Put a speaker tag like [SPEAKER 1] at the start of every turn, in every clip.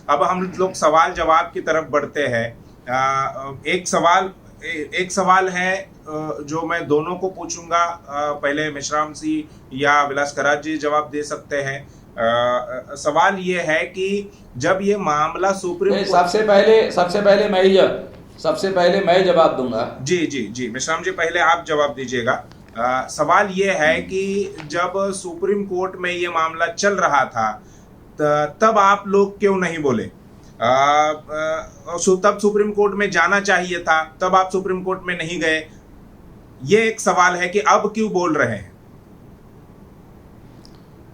[SPEAKER 1] अब हम लोग सवाल जवाब की तरफ बढ़ते हैं। एक सवाल है जो मैं दोनों को पूछूंगा। पहले मेश्राम सिंह या विलास कराज जी जवाब दे सकते हैं। सवाल ये है कि जब ये मामला सुप्रीम कोर्ट,
[SPEAKER 2] सबसे पहले मैं जवाब दूंगा।
[SPEAKER 1] जी जी जी मेश्राम जी पहले आप जवाब दीजिएगा। सवाल ये है कि जब सुप्रीम कोर्ट में ये मामला चल रहा था तब आप लोग क्यों नहीं बोले? तब सुप्रीम कोर्ट में जाना चाहिए था, तब आप सुप्रीम कोर्ट में नहीं गए। ये एक सवाल है कि अब क्यों बोल रहे हैं?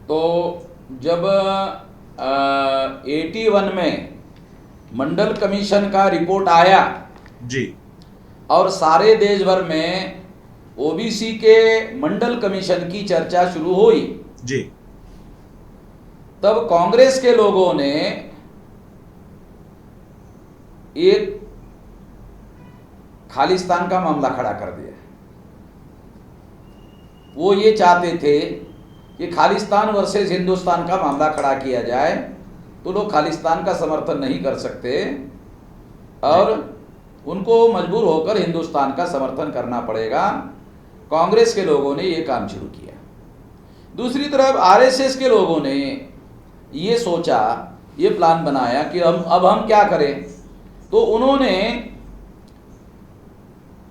[SPEAKER 2] तो जब 81 में मंडल कमीशन का रिपोर्ट आया
[SPEAKER 1] जी,
[SPEAKER 2] और सारे देश भर में ओबीसी के मंडल कमीशन की चर्चा शुरू हुई,
[SPEAKER 1] जी,
[SPEAKER 2] तब कांग्रेस के लोगों ने एक खालिस्तान का मामला खड़ा कर दिया। वो ये चाहते थे कि खालिस्तान वर्सेस हिंदुस्तान का मामला खड़ा किया जाए, तो लोग खालिस्तान का समर्थन नहीं कर सकते और उनको मजबूर होकर हिंदुस्तान का समर्थन करना पड़ेगा। कांग्रेस के लोगों ने ये काम शुरू किया। दूसरी तरफ आरएसएस के लोगों ने ये सोचा, ये प्लान बनाया कि अब हम क्या करें, तो उन्होंने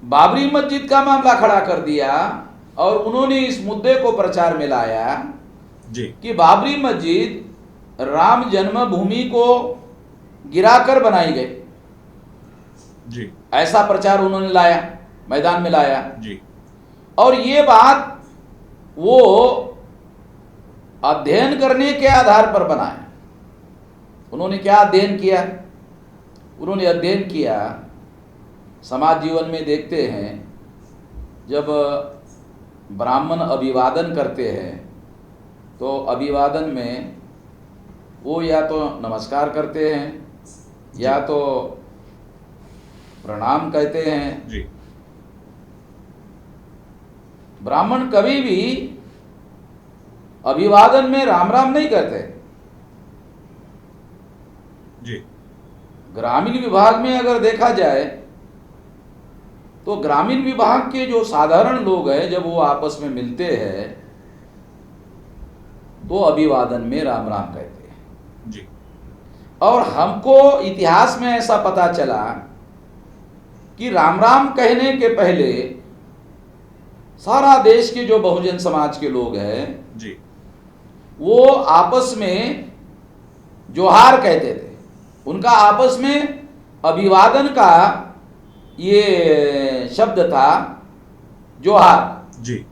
[SPEAKER 2] बाबरी मस्जिद का मामला खड़ा कर दिया और उन्होंने इस मुद्दे को प्रचार में लाया
[SPEAKER 1] जी,
[SPEAKER 2] कि बाबरी मस्जिद राम जन्मभूमि को गिराकर बनाई गई।
[SPEAKER 1] जी,
[SPEAKER 2] ऐसा प्रचार उन्होंने लाया, मैदान में लाया।
[SPEAKER 1] जी,
[SPEAKER 2] और ये बात वो अध्ययन करने के आधार पर बनाया। उन्होंने क्या अध्ययन किया? उन्होंने अध्ययन किया, समाज जीवन में देखते हैं जब ब्राह्मण अभिवादन करते हैं तो अभिवादन में वो या तो नमस्कार करते हैं या तो प्रणाम कहते हैं।
[SPEAKER 1] जी,
[SPEAKER 2] ब्राह्मण कभी भी अभिवादन में राम राम नहीं करते।
[SPEAKER 1] जी,
[SPEAKER 2] ग्रामीण विभाग में अगर देखा जाए तो ग्रामीण विभाग के जो साधारण लोग हैं, जब वो आपस में मिलते हैं तो अभिवादन में राम राम कहते हैं।
[SPEAKER 1] जी,
[SPEAKER 2] और हमको इतिहास में ऐसा पता चला कि राम राम कहने के पहले सारा देश के जो बहुजन समाज के लोग हैं
[SPEAKER 1] जी,
[SPEAKER 2] वो आपस में जोहार कहते थे। उनका आपस में अभिवादन का ये शब्द था जोहार।
[SPEAKER 1] जी,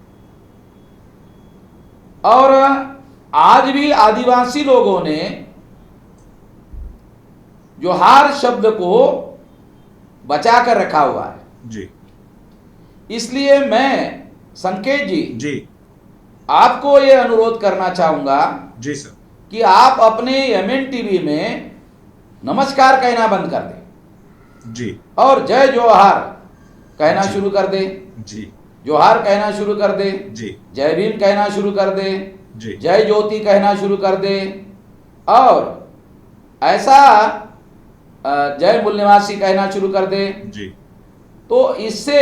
[SPEAKER 2] और आज भी आदिवासी लोगों ने जोहार शब्द को बचा कर रखा हुआ है।
[SPEAKER 1] जी,
[SPEAKER 2] इसलिए मैं संकेत जी
[SPEAKER 1] जी,
[SPEAKER 2] आपको ये अनुरोध करना चाहूंगा
[SPEAKER 1] जी सर,
[SPEAKER 2] कि आप अपने एमएन टीवी में नमस्कार कहना बंद कर दें
[SPEAKER 1] जी,
[SPEAKER 2] और जय जोहार कहना
[SPEAKER 1] जी,
[SPEAKER 2] शुरू कर दें।
[SPEAKER 1] जी,
[SPEAKER 2] जोहार कहना शुरू कर दें,
[SPEAKER 1] जी,
[SPEAKER 2] जय भीम कहना शुरू कर दें,
[SPEAKER 1] जी,
[SPEAKER 2] जय ज्योति कहना शुरू कर दें और ऐसा जय मूल निवासी कहना शुरू कर दें।
[SPEAKER 1] जी,
[SPEAKER 2] तो इससे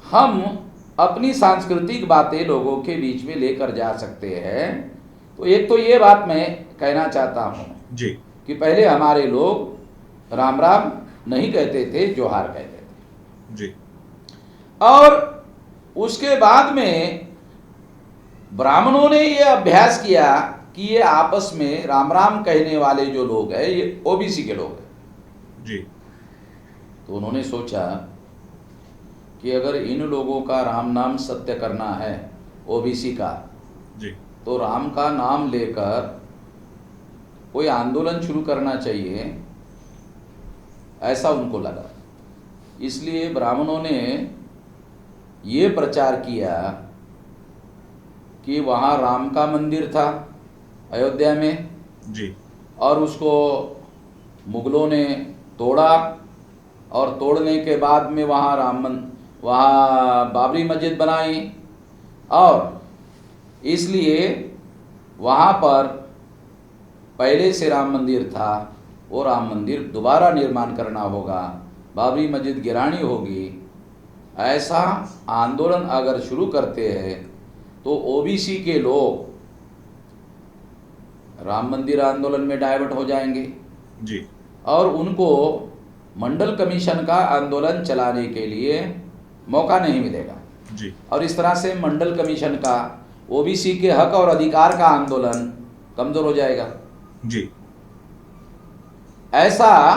[SPEAKER 2] हम अपनी सांस्कृतिक बातें लोगों के बीच में लेकर जा सकते हैं। तो एक तो ये बात मैं कहना चाहता हूँ
[SPEAKER 1] जी,
[SPEAKER 2] कि पहले हमारे लोग राम राम नहीं कहते थे, जोहार कहते थे।
[SPEAKER 1] जी,
[SPEAKER 2] और उसके बाद में ब्राह्मणों ने ये अभ्यास किया कि ये आपस में राम राम कहने वाले जो लोग हैं ये ओबीसी के लोग हैं।
[SPEAKER 1] जी,
[SPEAKER 2] तो उन्होंने सोचा कि अगर इन लोगों का राम नाम सत्य करना है ओबीसी का,
[SPEAKER 1] जी,
[SPEAKER 2] तो राम का नाम लेकर कोई आंदोलन शुरू करना चाहिए, ऐसा उनको लगा। इसलिए ब्राह्मणों ने ये प्रचार किया कि वहाँ राम का मंदिर था अयोध्या में,
[SPEAKER 1] जी,
[SPEAKER 2] और उसको मुगलों ने तोड़ा और तोड़ने के बाद में वहाँ बाबरी मस्जिद बनाई और इसलिए वहाँ पर पहले से राम मंदिर था वो राम मंदिर दोबारा निर्माण करना होगा, बाबरी मस्जिद गिरानी होगी, ऐसा आंदोलन अगर शुरू करते हैं तो ओबीसी के लोग राम मंदिर आंदोलन में डाइवर्ट हो जाएंगे
[SPEAKER 1] जी
[SPEAKER 2] और उनको मंडल कमीशन का आंदोलन चलाने के लिए मौका नहीं मिलेगा
[SPEAKER 1] जी
[SPEAKER 2] और इस तरह से मंडल कमीशन का ओबीसी के हक और अधिकार का आंदोलन कमजोर हो जाएगा।
[SPEAKER 1] जी
[SPEAKER 2] ऐसा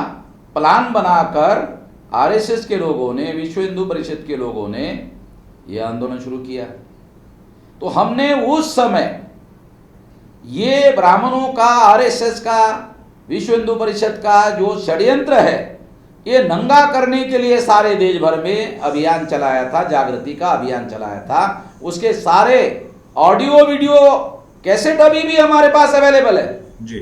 [SPEAKER 2] प्लान बनाकर आरएसएस के लोगों ने, विश्व हिंदू परिषद के लोगों ने यह आंदोलन शुरू किया। तो हमने उस समय ये ब्राह्मणों का, आरएसएस का, विश्व हिंदू परिषद का जो षड्यंत्र है ये नंगा करने के लिए सारे देश भर में अभियान चलाया था, जागृति का अभियान चलाया था। उसके सारे ऑडियो वीडियो कैसेट अभी भी हमारे पास अवेलेबल है
[SPEAKER 1] जी।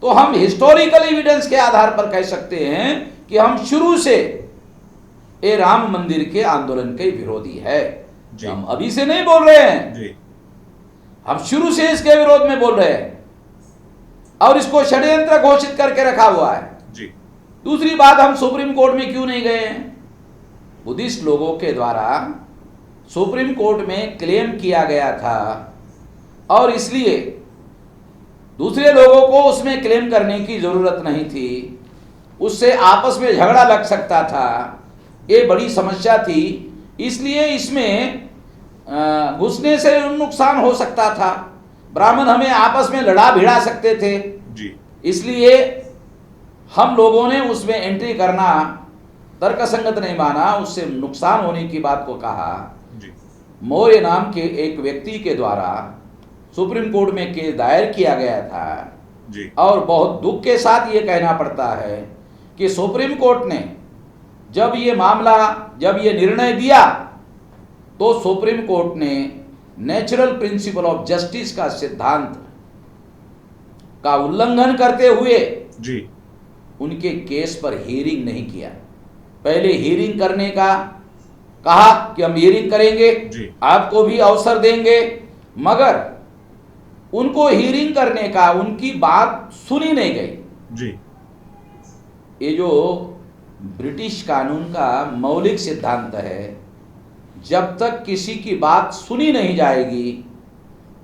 [SPEAKER 2] तो हम हिस्टोरिकल एविडेंस के आधार पर कह सकते हैं कि हम शुरू से ये राम मंदिर के आंदोलन के विरोधी है। हम अभी से नहीं बोल रहे हैं
[SPEAKER 1] जी।
[SPEAKER 2] हम शुरू से इसके विरोध में बोल रहे हैं और इसको षड्यंत्र घोषित करके रखा हुआ है
[SPEAKER 1] जी।
[SPEAKER 2] दूसरी बात, हम सुप्रीम कोर्ट में क्यों नहीं गए हैं? बुद्धिस्ट लोगों के द्वारा सुप्रीम कोर्ट में क्लेम किया गया था और इसलिए दूसरे लोगों को उसमें क्लेम करने की जरूरत नहीं थी, उससे आपस में झगड़ा लग सकता था, ये बड़ी समस्या थी, इसलिए इसमें घुसने से नुकसान हो सकता था, ब्राह्मण हमें आपस में लड़ा भिड़ा सकते थे
[SPEAKER 1] जी।
[SPEAKER 2] इसलिए हम लोगों ने उसमें एंट्री करना तर्कसंगत नहीं माना, उससे नुकसान होने की बात को कहा।
[SPEAKER 1] जी।
[SPEAKER 2] मौर्य नाम के एक व्यक्ति के द्वारा सुप्रीम कोर्ट में केस दायर किया गया था
[SPEAKER 1] जी।
[SPEAKER 2] और बहुत दुख के साथ ये कहना पड़ता है कि सुप्रीम कोर्ट ने जब ये निर्णय दिया तो सुप्रीम कोर्ट ने नेचुरल प्रिंसिपल ऑफ जस्टिस का सिद्धांत का उल्लंघन करते हुए
[SPEAKER 1] जी।
[SPEAKER 2] उनके केस पर हियरिंग नहीं किया। पहले हियरिंग करने का कहा कि हम हियरिंग करेंगे
[SPEAKER 1] जी।
[SPEAKER 2] आपको भी अवसर देंगे, मगर उनको हियरिंग करने का उनकी बात सुनी नहीं गई
[SPEAKER 1] जी।
[SPEAKER 2] ये जो ब्रिटिश कानून का मौलिक सिद्धांत है, जब तक किसी की बात सुनी नहीं जाएगी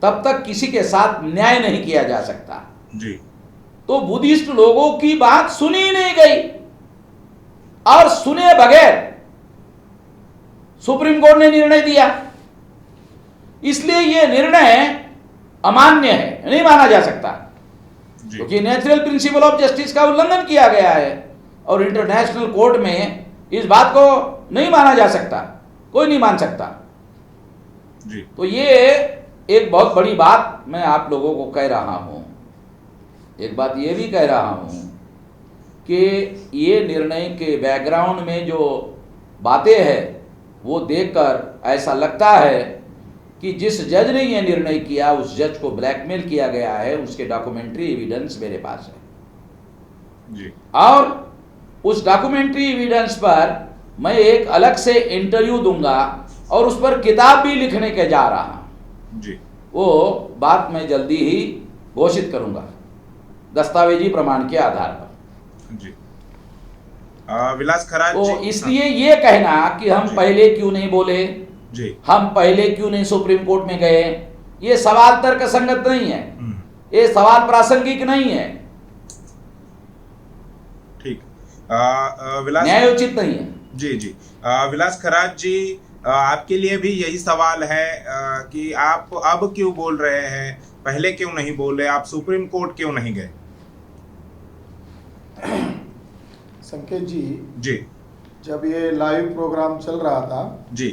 [SPEAKER 2] तब तक किसी के साथ न्याय नहीं किया जा सकता
[SPEAKER 1] जी।
[SPEAKER 2] तो बुद्धिस्ट लोगों की बात सुनी ही नहीं गई और सुने बगैर सुप्रीम कोर्ट ने निर्णय दिया, इसलिए यह निर्णय अमान्य है, नहीं माना जा सकता क्योंकि नेचुरल प्रिंसिपल ऑफ जस्टिस का उल्लंघन किया गया है और इंटरनेशनल कोर्ट में इस बात को नहीं माना जा सकता, कोई नहीं मान सकता
[SPEAKER 1] जी।
[SPEAKER 2] तो ये एक बहुत बड़ी बात मैं आप लोगों को कह रहा हूं। एक बात ये भी कह रहा हूं कि ये निर्णय के बैकग्राउंड में जो बातें हैं वो देखकर ऐसा लगता है कि जिस जज ने ये निर्णय किया उस जज को ब्लैकमेल किया गया है, उसके डॉक्यूमेंट्री एविडेंस मेरे पास है
[SPEAKER 1] जी।
[SPEAKER 2] और उस डॉक्यूमेंट्री एविडेंस पर मैं एक अलग से इंटरव्यू दूंगा और उस पर किताब भी लिखने के जा रहा हूं
[SPEAKER 1] जी।
[SPEAKER 2] वो बात मैं जल्दी ही घोषित करूंगा दस्तावेजी प्रमाण के आधार पर
[SPEAKER 1] जी। विलास खराज
[SPEAKER 2] तो
[SPEAKER 1] जी।
[SPEAKER 2] इसलिए ये कहना कि हम पहले क्यों नहीं बोले
[SPEAKER 1] जी।
[SPEAKER 2] हम पहले क्यों नहीं सुप्रीम कोर्ट में गए, ये सवाल तर्कसंगत नहीं है, ये सवाल प्रासंगिक नहीं है,
[SPEAKER 1] ठीक। विलास
[SPEAKER 2] न्यायोचित नहीं है।
[SPEAKER 1] जी जी। विलास खराज जी, आपके लिए भी यही सवाल है कि आप अब क्यों बोल रहे हैं, पहले क्यों नहीं बोले, आप सुप्रीम कोर्ट क्यों नहीं गए?
[SPEAKER 3] संकेत जी,
[SPEAKER 1] जी
[SPEAKER 3] जब ये लाइव प्रोग्राम चल रहा था
[SPEAKER 1] जी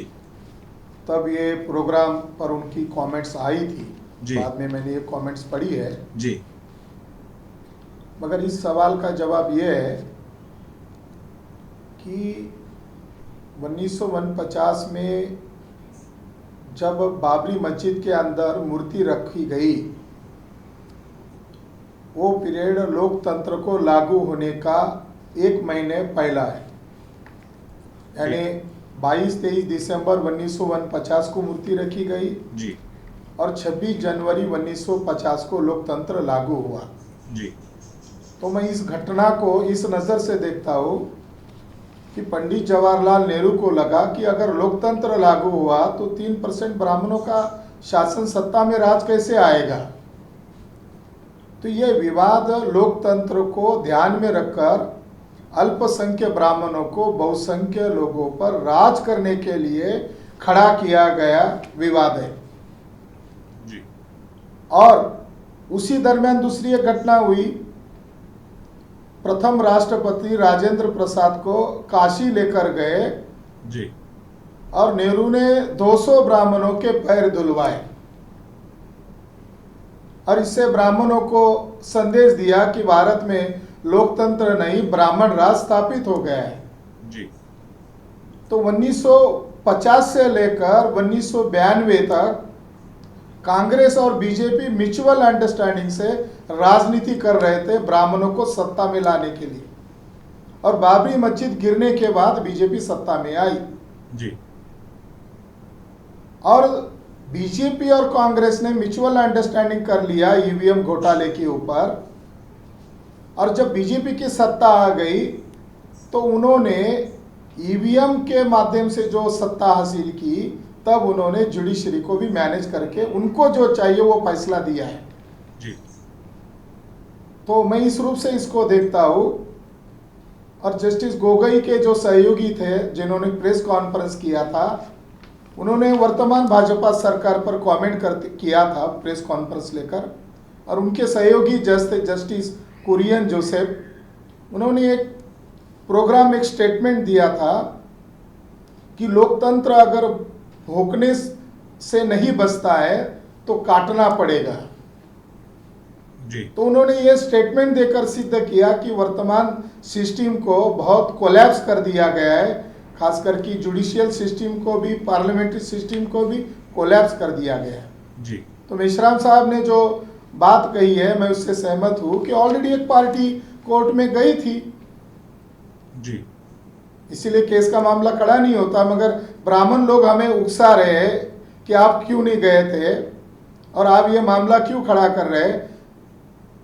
[SPEAKER 3] तब ये प्रोग्राम पर उनकी कमेंट्स आई थी
[SPEAKER 1] जी।
[SPEAKER 3] बाद में मैंने ये कमेंट्स पढ़ी है
[SPEAKER 1] जी।
[SPEAKER 3] मगर इस सवाल का जवाब ये है कि 1949 में जब बाबरी मस्जिद के अंदर मूर्ति रखी गई वो पीरियड लोकतंत्र को लागू होने का 1 महीने पहला है, यानी 22-23 दिसंबर 1949 को मूर्ति रखी गई
[SPEAKER 1] जी।
[SPEAKER 3] और 26 जनवरी 1950 को लोकतंत्र लागू हुआ।
[SPEAKER 1] जी।
[SPEAKER 3] तो मैं इस घटना को इस नज़र से देखता हूँ कि पंडित जवाहरलाल नेहरू को लगा कि अगर लोकतंत्र लागू हुआ तो 3% ब्राह्मणों का शासन सत्ता में राज कैसे आएगा। तो ये विवाद लोकतंत्र को ध्यान में रखकर अल्पसंख्यक ब्राह्मणों को बहुसंख्यक लोगों पर राज करने के लिए खड़ा किया गया विवाद है।
[SPEAKER 1] जी।
[SPEAKER 3] और उसी दरमियान दूसरी एक घटना हुई, प्रथम राष्ट्रपति राजेंद्र प्रसाद को काशी लेकर गए
[SPEAKER 1] जी।
[SPEAKER 3] और नेहरू ने 200 ब्राह्मणों के पैर धुलवाए और इससे ब्राह्मणों को संदेश दिया कि भारत में लोकतंत्र नहीं ब्राह्मण राज स्थापित हो गया है।
[SPEAKER 1] जी।
[SPEAKER 3] तो 1950 से लेकर 1992 तक कांग्रेस और बीजेपी म्यूचुअल अंडरस्टैंडिंग से राजनीति कर रहे थे ब्राह्मणों को सत्ता में लाने के लिए, और बाबरी मस्जिद गिरने के बाद बीजेपी सत्ता में आई।
[SPEAKER 1] जी।
[SPEAKER 3] और बीजेपी और कांग्रेस ने म्यूचुअल अंडरस्टैंडिंग कर लिया ईवीएम घोटाले के ऊपर, और जब बीजेपी की सत्ता आ गई तो उन्होंने ईवीएम के माध्यम से जो सत्ता हासिल की, तब उन्होंने जुडिशरी को भी मैनेज करके उनको जो चाहिए वो फैसला दिया है।
[SPEAKER 1] जी।
[SPEAKER 3] तो मैं इस रूप से इसको देखता हूँ। और जस्टिस गोगोई के जो सहयोगी थे जिन्होंने प्रेस कॉन्फ्रेंस किया था, उन्होंने वर्तमान भाजपा सरकार पर कमेंट किया था प्रेस कॉन्फ्रेंस लेकर, और उनके सहयोगी जस्टिस कुरियन जोसेफ, उन्होंने एक प्रोग्राम एक स्टेटमेंट दिया था कि लोकतंत्र अगर भोंकने से नहीं बचता है तो काटना पड़ेगा।
[SPEAKER 1] जी।
[SPEAKER 3] तो उन्होंने ये स्टेटमेंट देकर सिद्ध किया कि वर्तमान सिस्टम को बहुत कोलैप्स कर दिया गया है, खासकर कि जुडिशियल सिस्टम को भी, पार्लियामेंट्री सिस्टम को भी कोलैप्स कर दिया गया है।
[SPEAKER 1] जी।
[SPEAKER 3] तो मेश्राम साहब ने जो बात कही है मैं उससे सहमत हूँ कि ऑलरेडी एक पार्टी कोर्ट में गई थी,
[SPEAKER 1] जी।
[SPEAKER 3] इसीलिए केस का मामला खड़ा नहीं होता, मगर ब्राह्मण लोग हमें उकसा रहे हैं कि आप क्यों नहीं गए थे और आप ये मामला क्यों खड़ा कर रहे हैं।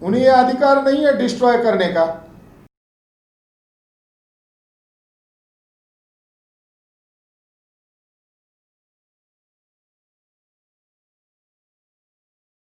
[SPEAKER 3] उन्हें यह अधिकार नहीं है डिस्ट्रॉय करने का।